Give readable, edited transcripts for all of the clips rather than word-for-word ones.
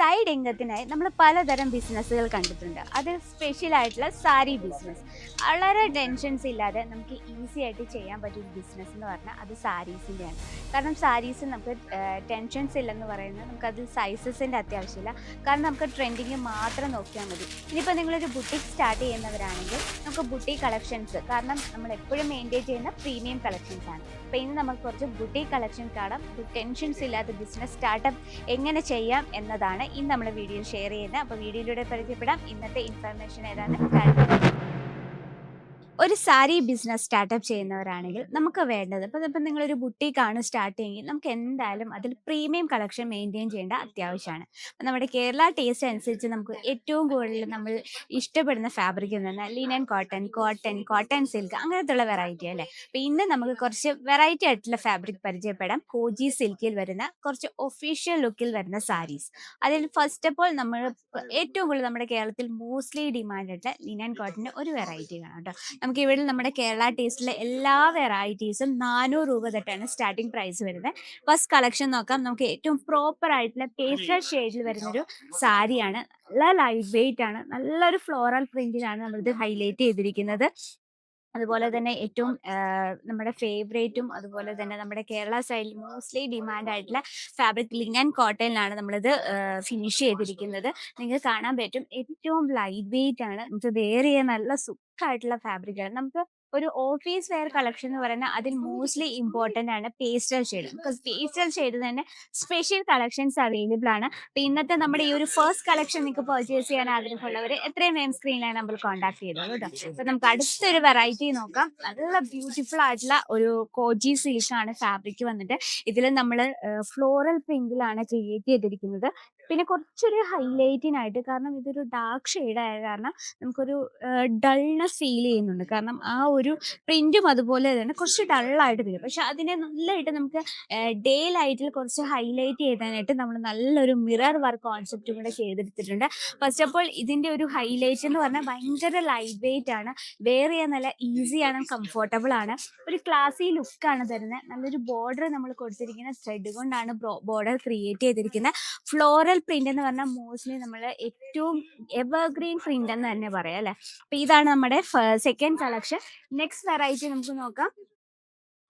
Side ഇൻകത്തിനായി നമ്മൾ പലതരം ബിസിനസ്സുകൾ കണ്ടിട്ടുണ്ട്. അതിൽ സ്പെഷ്യൽ ആയിട്ടുള്ള സാരി ബിസിനസ് വളരെ ടെൻഷൻസ് ഇല്ലാതെ നമുക്ക് ഈസി ആയിട്ട് ചെയ്യാൻ പറ്റിയ ഒരു ബിസിനസ് എന്ന് പറഞ്ഞാൽ അത് സാരീസിൻ്റെയാണ്. കാരണം സാരീസിൽ നമുക്ക് ടെൻഷൻസ് ഇല്ലെന്ന് പറയുന്നത് നമുക്കതിൽ സൈസസിൻ്റെ അത്യാവശ്യമില്ല. കാരണം നമുക്ക് ട്രെൻഡിങ് മാത്രം നോക്കിയാൽ മതി. ഇനിയിപ്പോൾ നിങ്ങളൊരു ബുട്ടീക്ക് സ്റ്റാർട്ട് ചെയ്യുന്നവരാണെങ്കിൽ നമുക്ക് ബുട്ടീക്ക് കളക്ഷൻസ്, കാരണം നമ്മൾ എപ്പോഴും മെയിൻറ്റെയിൻ ചെയ്യുന്ന പ്രീമിയം കളക്ഷൻസ് ആണ്. അപ്പോൾ ഇന്ന് നമുക്ക് കുറച്ച് ബുട്ടീക്ക് കളക്ഷൻ കാണാം. ടെൻഷൻസ് ഇല്ലാത്ത ബിസിനസ് സ്റ്റാർട്ടപ്പ് എങ്ങനെ ചെയ്യാം എന്നതാണ് ഇന്ന് നമ്മൾ വീഡിയോയിൽ ഷെയർ ചെയ്യുന്നത്. അപ്പോൾ വീഡിയോയിലൂടെ പരിചയപ്പെടാം ഇന്നത്തെ ഇൻഫർമേഷൻ ഏതാണ്. ഒരു സാരി ബിസിനസ് സ്റ്റാർട്ടപ്പ് ചെയ്യുന്നവരാണെങ്കിൽ നമുക്ക് വേണ്ടത് ഇപ്പം നിങ്ങളൊരു ബുട്ടീക്കാണ് സ്റ്റാർട്ട് ചെയ്യുമെങ്കിൽ നമുക്ക് എന്തായാലും അതിൽ പ്രീമിയം കളക്ഷൻ മെയിൻറ്റെയിൻ ചെയ്യേണ്ട അത്യാവശ്യമാണ്. അപ്പം നമ്മുടെ കേരള ടേസ്റ്റ് അനുസരിച്ച് നമുക്ക് ഏറ്റവും കൂടുതൽ നമ്മൾ ഇഷ്ടപ്പെടുന്ന ഫാബ്രിക് എന്ന് പറഞ്ഞാൽ ലിനൻ കോട്ടൺ സിൽക്ക് അങ്ങനത്തുള്ള വെറൈറ്റി അല്ലേ. അപ്പം ഇന്ന് നമുക്ക് കുറച്ച് വെറൈറ്റി ആയിട്ടുള്ള ഫാബ്രിക് പരിചയപ്പെടാം. കോജി സിൽക്കിൽ വരുന്ന കുറച്ച് ഒഫീഷ്യൽ ലുക്കിൽ വരുന്ന സാരീസ്. അതിൽ ഫസ്റ്റ് ഓഫ് ഓൾ നമ്മൾ ഏറ്റവും കൂടുതൽ നമ്മുടെ കേരളത്തിൽ മോസ്റ്റ്ലി ഡിമാൻഡ് ആയിട്ടുള്ള ലിനൻ കോട്ടൻ്റെ ഒരു വെറൈറ്റി കാണാം കേട്ടോ. നമുക്ക് ഇവിടെ നമ്മുടെ കേരള ടേസ്റ്റിലെ എല്ലാ വെറൈറ്റീസും 400 രൂപ തൊട്ടാണ് സ്റ്റാർട്ടിംഗ് പ്രൈസ് വരുന്നത്. ഫസ്റ്റ് കളക്ഷൻ നോക്കാം. നമുക്ക് ഏറ്റവും പ്രോപ്പർ ആയിട്ടുള്ള പേസ്റ്റൽ ഷെയ്ഡിൽ വരുന്നൊരു സാരിയാണ്. നല്ല ലൈറ്റ് വെയിറ്റ് ആണ്. നല്ലൊരു ഫ്ലോറൽ പ്രിന്റിലാണ് നമ്മളിത് ഹൈലൈറ്റ് ചെയ്തിരിക്കുന്നത്. അതുപോലെ തന്നെ ഏറ്റവും നമ്മുടെ ഫേവറേറ്റും അതുപോലെ തന്നെ നമ്മുടെ കേരള സ്റ്റൈലിൽ മോസ്റ്റ്ലി ഡിമാൻഡ് ആയിട്ടുള്ള ഫാബ്രിക് ലിനൻ കോട്ടണിലാണ് നമ്മളിത് ഫിനിഷ് ചെയ്തിരിക്കുന്നത്. നിങ്ങൾക്ക് കാണാൻ പറ്റും ഏറ്റവും ലൈറ്റ് വെയിറ്റ് ആണ്. നമുക്ക് വെയർ ചെയ്യാൻ നല്ല സുഖമായിട്ടുള്ള ഫാബ്രിക്കാണ്. നമുക്ക് ഒരു ഓഫീസ് വെയർ കളക്ഷൻ എന്ന് പറയുന്നത് അതിൽ മോസ്റ്റ്ലി ഇമ്പോർട്ടൻ്റ് ആണ് pastel shade. Because pastel shade തന്നെ സ്പെഷ്യൽ കളക്ഷൻസ് അവൈലബിൾ ആണ്. അപ്പോൾ ഇന്നത്തെ നമ്മുടെ ഈ ഒരു ഫസ്റ്റ് കളക്ഷൻ നിങ്ങൾക്ക് പർച്ചേസ് ചെയ്യാൻ ആഗ്രഹമുള്ളവർ എത്രയും വേഗം സ്ക്രീനിലാണ് നമ്മൾ കോൺടാക്ട് ചെയ്തോളൂ കേട്ടോ. അപ്പോൾ നമുക്ക് അടുത്തൊരു വെറൈറ്റി നോക്കാം. നല്ല ബ്യൂട്ടിഫുൾ ആയിട്ടുള്ള ഒരു കോജി സിൽക്കാണ് ഫാബ്രിക് വന്നിട്ട്. ഇതിൽ നമ്മൾ ഫ്ലോറൽ പ്രിന്റിലാണ് ക്രിയേറ്റ് ചെയ്തിരിക്കുന്നത്. പിന്നെ കുറച്ചൊരു ഹൈലൈറ്റിനായിട്ട്, കാരണം ഇതൊരു ഡാർക്ക് ഷെയ്ഡ് ആയ കാരണം നമുക്കൊരു ഡൾനെസ് ഫീൽ ചെയ്യുന്നുണ്ട്. കാരണം ആ ഒരു പ്രിന്റും അതുപോലെ തന്നെ കുറച്ച് ഡള്ളായിട്ട് വരും. പക്ഷെ അതിനെ നല്ലതായിട്ട് നമുക്ക് ഡേ ലൈറ്റിൽ കുറച്ച് ഹൈലൈറ്റ് ചെയ്താനായിട്ട് നമ്മൾ നല്ലൊരു മിറർ വർക്ക് കോൺസെപ്റ്റും കൂടെ ചെയ്തെടുത്തിട്ടുണ്ട്. ഫസ്റ്റ് ഓഫ് ഓൾ ഇതിൻ്റെ ഒരു ഹൈലൈറ്റ് എന്ന് പറഞ്ഞാൽ ഭയങ്കര ലൈറ്റ് വെയിറ്റ് ആണ്. വെയർ ചെയ്യാൻ നല്ല ഈസിയാണ്, കംഫർട്ടബിൾ ആണ്. ഒരു ക്ലാസി ലുക്കാണ് തരുന്നത്. നല്ലൊരു ബോർഡർ നമ്മൾ കൊടുത്തിരിക്കുന്ന ത്രെഡ് കൊണ്ടാണ് ബോർഡർ ക്രിയേറ്റ് ചെയ്തിരിക്കുന്നത്. ഫ്ലോറൽ പ്രിന്റ് എന്ന് പറഞ്ഞാൽ മോസ്റ്റ്ലി നമ്മൾ ഏറ്റവും എവർഗ്രീൻ പ്രിന്റ് എന്ന് തന്നെ പറയാം അല്ലെ. അപ്പൊ ഇതാണ് നമ്മുടെ സെക്കൻഡ് കളക്ഷൻ. നെക്സ്റ്റ് വെറൈറ്റി നമുക്ക് നോക്കാം.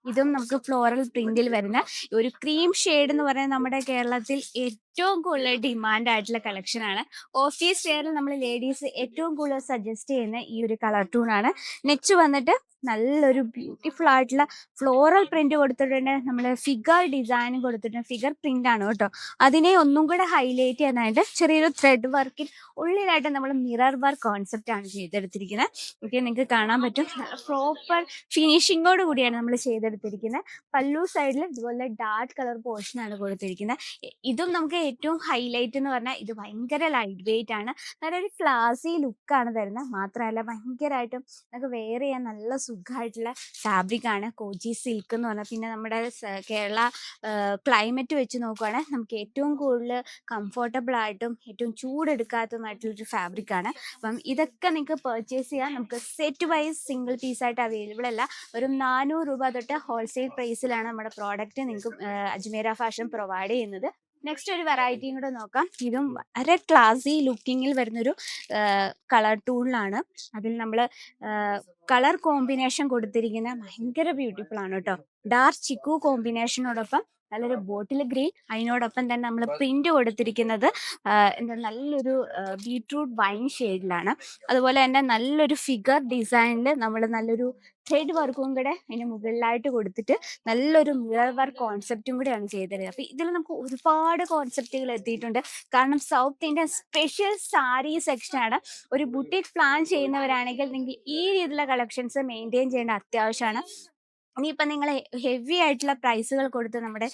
ഇതും നമുക്ക് ഫ്ലോറൽ പ്രിന്റിൽ വരുന്ന ഒരു ക്രീം ഷെയ്ഡ് എന്ന് പറയുന്നത് നമ്മുടെ കേരളത്തിൽ ഏറ്റവും കൂടുതൽ ഡിമാൻഡ് ആയിട്ടുള്ള കളക്ഷൻ ആണ്. ഓഫീസ് വെയറിൽ നമ്മൾ ലേഡീസ് ഏറ്റവും കൂടുതൽ സജസ്റ്റ് ചെയ്യുന്ന ഈ ഒരു കളർ ടൂൺ ആണ്. നെക്സ്റ്റ് വന്നിട്ട് നല്ലൊരു ബ്യൂട്ടിഫുൾ ആയിട്ടുള്ള ഫ്ലോറൽ പ്രിന്റ് കൊടുത്തിട്ടുണ്ട്. നമ്മൾ ഫിഗർ ഡിസൈൻ കൊടുത്തിട്ടുണ്ട്. ഫിഗർ പ്രിന്റ് ആണ് കേട്ടോ. അതിനെ ഒന്നും കൂടെ ഹൈലൈറ്റ് ചെയ്യാനായിട്ട് ചെറിയൊരു ത്രെഡ് വർക്കിൽ ഉള്ളിലായിട്ട് നമ്മൾ മിറർ വർക്ക് കോൺസെപ്റ്റ് ആണ് ചെയ്തെടുത്തിരിക്കുന്നത്. ഓക്കെ, നിങ്ങൾക്ക് കാണാൻ പറ്റും പ്രോപ്പർ ഫിനിഷിങ്ങോട് കൂടിയാണ് നമ്മൾ ചെയ്തെടുത്തിരിക്കുന്നത്. പല്ലു സൈഡിൽ ഇതുപോലെ ഡാർക്ക് കളർ പോർഷൻ ആണ് കൊടുത്തിരിക്കുന്നത്. ഇതും നമുക്ക് ഏറ്റവും ഹൈലൈറ്റ് എന്ന് പറഞ്ഞാൽ ഇത് ഭയങ്കര ലൈറ്റ് വെയിറ്റ് ആണ്. നല്ലൊരു ക്ലാസി ലുക്കാണ് തരുന്നത്. മാത്രമല്ല ഭയങ്കരമായിട്ടും നമുക്ക് വെയർ ചെയ്യാൻ നല്ല സുഖമായിട്ടുള്ള ഫാബ്രിക് ആണ് കോജി സിൽക്ക് എന്ന് പറഞ്ഞാൽ. പിന്നെ നമ്മുടെ കേരള ക്ലൈമറ്റ് വെച്ച് നോക്കുകയാണെങ്കിൽ നമുക്ക് ഏറ്റവും കൂടുതൽ കംഫർട്ടബിൾ ആയിട്ടും ഏറ്റവും ചൂടെടുക്കാത്തതുമായിട്ടുള്ളൊരു ഫാബ്രിക് ആണ്. അപ്പം ഇതൊക്കെ നിങ്ങൾക്ക് പർച്ചേസ് ചെയ്യാൻ നമുക്ക് സെറ്റ് വൈസ് സിംഗിൾ പീസായിട്ട് അവൈലബിൾ അല്ല. ഒരു 400 രൂപ തൊട്ട് ഹോൾസെയിൽ പ്രൈസിലാണ് നമ്മുടെ പ്രോഡക്റ്റ് നിങ്ങൾക്ക് അജ്മീര ഫാഷൻ പ്രൊവൈഡ് ചെയ്യുന്നത്. നെക്സ്റ്റ് ഒരു വെറൈറ്റിയും കൂടെ നോക്കാം. ഇതും വളരെ ക്ലാസി ലുക്കിങ്ങിൽ വരുന്നൊരു കളർ ടൂണിലാണ്. അതിൽ നമ്മൾ കളർ കോമ്പിനേഷൻ കൊടുത്തിരിക്കുന്ന ഭയങ്കര ബ്യൂട്ടിഫുൾ ആണ് കേട്ടോ. ഡാർക്ക് ചിക്കു കോമ്പിനേഷനോടൊപ്പം നല്ലൊരു ബോട്ടിൽ ഗ്രീൻ, അതിനോടൊപ്പം തന്നെ നമ്മൾ പ്രിന്റ് കൊടുത്തിരിക്കുന്നത് എന്താ നല്ലൊരു ബീട്രൂട്ട് വൈൻ ഷെയ്ഡിലാണ്. അതുപോലെ തന്നെ നല്ലൊരു ഫിഗർ ഡിസൈനിൽ നമ്മൾ നല്ലൊരു ത്രെഡ് വർക്കും കൂടെ അതിന് മുകളിലായിട്ട് കൊടുത്തിട്ട് നല്ലൊരു മിറർ വർക്ക് കോൺസെപ്റ്റും കൂടെയാണ് ചെയ്തത്. അപ്പൊ ഇതിൽ നമുക്ക് ഒരുപാട് കോൺസെപ്റ്റുകൾ എത്തിയിട്ടുണ്ട്. കാരണം സൗത്ത് ഇന്ത്യൻ സ്പെഷ്യൽ സാരി സെക്ഷനാണ്. ഒരു ബുട്ടീക്ക് പ്ലാൻ ചെയ്യുന്നവരാണെങ്കിൽ നിങ്ങൾ ഈ രീതിയിലുള്ള കളക്ഷൻസ് മെയിൻറ്റെയിൻ ചെയ്യേണ്ട അത്യാവശ്യമാണ്. ഇനിയിപ്പം നിങ്ങൾ ഹെവി ആയിട്ടുള്ള പ്രൈസുകൾ കൊടുത്ത് നമ്മുടെ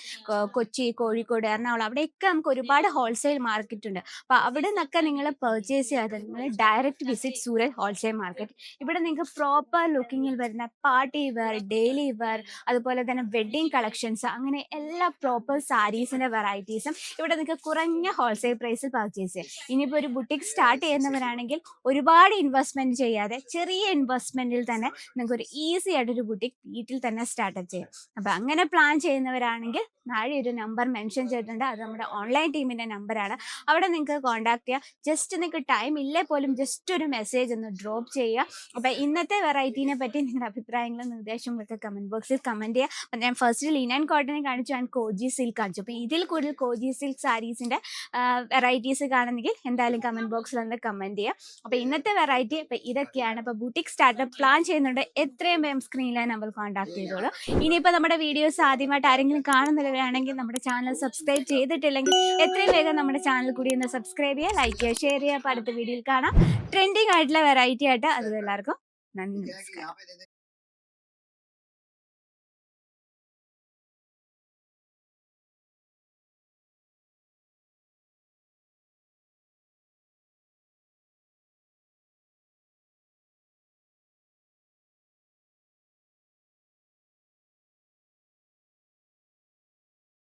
കൊച്ചി, കോഴിക്കോട്, എറണാകുളം അവിടെയൊക്കെ നമുക്ക് ഒരുപാട് ഹോൾസെയിൽ മാർക്കറ്റ് ഉണ്ട്. അപ്പോൾ അവിടെ നിന്നൊക്കെ നിങ്ങൾ പർച്ചേസ് ചെയ്യാതെ നിങ്ങൾ ഡയറക്റ്റ് വിസിറ്റ് സൂരത് ഹോൾസെയിൽ മാർക്കറ്റ്. ഇവിടെ നിങ്ങൾക്ക് പ്രോപ്പർ ലുക്കിങ്ങിൽ വരുന്ന പാർട്ടി വെയർ, ഡെയിലി വെയർ, അതുപോലെ തന്നെ വെഡ്ഡിങ് കളക്ഷൻസ്, അങ്ങനെ എല്ലാ പ്രോപ്പർ സാരീസിൻ്റെ വെറൈറ്റീസും ഇവിടെ നിങ്ങൾക്ക് കുറഞ്ഞ ഹോൾസെയിൽ പ്രൈസിൽ പർച്ചേസ് ചെയ്യാം. ഇനിയിപ്പോൾ ഒരു ബുട്ടീക്ക് സ്റ്റാർട്ട് ചെയ്യുന്നവരാണെങ്കിൽ ഒരുപാട് ഇൻവെസ്റ്റ്മെൻറ്റ് ചെയ്യാതെ ചെറിയ ഇൻവെസ്റ്റ്മെൻറ്റിൽ തന്നെ നിങ്ങൾക്ക് ഒരു ഈസി ആയിട്ടൊരു ബുട്ടീക്ക് വീട്ടിൽ തന്നെ സ്റ്റാർട്ടപ്പ് ചെയ്യാം. അപ്പം അങ്ങനെ പ്ലാൻ ചെയ്യുന്നവരാണെങ്കിൽ താഴെ ഒരു നമ്പർ മെൻഷൻ ചെയ്തിട്ടുണ്ട്. അത് നമ്മുടെ ഓൺലൈൻ ടീമിൻ്റെ നമ്പറാണ്. അവിടെ നിങ്ങൾക്ക് കോൺടാക്ട് ചെയ്യാം. ജസ്റ്റ് നിങ്ങൾക്ക് ടൈം ഇല്ലേ പോലും ജസ്റ്റ് ഒരു മെസ്സേജ് ഒന്ന് ഡ്രോപ്പ് ചെയ്യുക. അപ്പം ഇന്നത്തെ വെറൈറ്റീനെ പറ്റി നിങ്ങളുടെ അഭിപ്രായങ്ങളും നിർദ്ദേശങ്ങളും ഒക്കെ കമൻറ്റ് ബോക്സിൽ കമൻറ്റ് ചെയ്യുക. അപ്പം ഞാൻ ഫസ്റ്റ് ലിനൻ കോട്ടനെ കാണിച്ചു, ആൻഡ് കോജി സിൽക്ക് കാണിച്ചു. അപ്പോൾ ഇതിൽ കൂടുതൽ കോജി സിൽക്ക് സാരീസിൻ്റെ വെറൈറ്റീസ് കാണുന്നെങ്കിൽ എന്തായാലും കമൻറ്റ് ബോക്സിൽ ഒന്ന് കമൻറ്റ് ചെയ്യുക. അപ്പോൾ ഇന്നത്തെ വെറൈറ്റി അപ്പോൾ ഇതൊക്കെയാണ്. അപ്പോൾ ബുട്ടിക് സ്റ്റാർട്ടപ്പ് പ്ലാൻ ചെയ്യുന്നുണ്ട്, എത്രയും വേഗം സ്ക്രീനിലെ നമ്പർ കോൺടാക്ട് ചെയ്തോളൂ. ഇനിയിപ്പോൾ നമ്മുടെ വീഡിയോസ് ആദ്യമായിട്ട് ആരെങ്കിലും കാണുന്നവരാണെങ്കിൽ നമ്മുടെ ചാനൽ സബ്സ്ക്രൈബ് ചെയ്തിട്ടില്ലെങ്കിൽ എത്രയും വേഗം നമ്മുടെ ചാനൽ കൂടി ഒന്ന് സബ്സ്ക്രൈബ് ചെയ്യുക, ലൈക്ക് ചെയ്യുക, ഷെയർ ചെയ്യുക. അപ്പോൾ അടുത്ത വീഡിയോയിൽ കാണാം ട്രെൻഡിങ് ആയിട്ടുള്ള വെറൈറ്റി ആയിട്ട്. അത് എല്ലാവർക്കും നന്ദി, നമസ്കാരം.